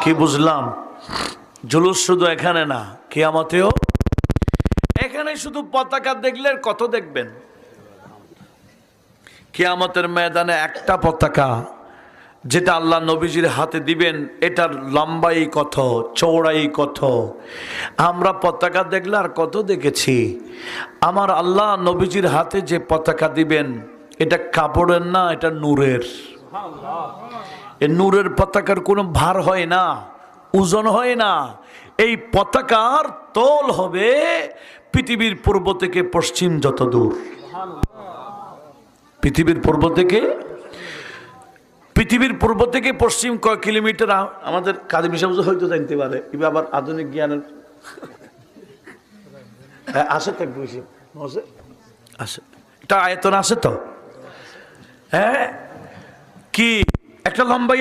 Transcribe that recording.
কি বুঝলাম? জুলুস শুধু এখানে না, কিয়ামতেও এখানে শুধু পতাকা দেখলে কত দেখবেন? কিয়ামতের ময়দানে একটা পতাকা যেটা আল্লাহ নবীজির হাতে দিবেন, এটার লম্বাই কত, চৌড়াই কত। আমরা পতাকা দেখলে আর কত দেখেছি। আমার আল্লাহ নবীজির হাতে যে পতাকা দিবেন, এটা কাপড়ের না, এটা নূরের। এই নূরের পতাকার কোনো ভার হয় না, ওজন হয় না। এই পতাকার তোল হবে পৃথিবীর পূর্ব থেকে পশ্চিম যত দূর। পৃথিবীর পূর্ব থেকে পশ্চিম কয় কিলোমিটার? আমাদের কাজী মিশা হয়তো জানতে পারে, এবার আবার আধুনিক জ্ঞানের আছে তো, আছে একটা আয়তন আছে তো। হ্যাঁ, কি একটা লম্বা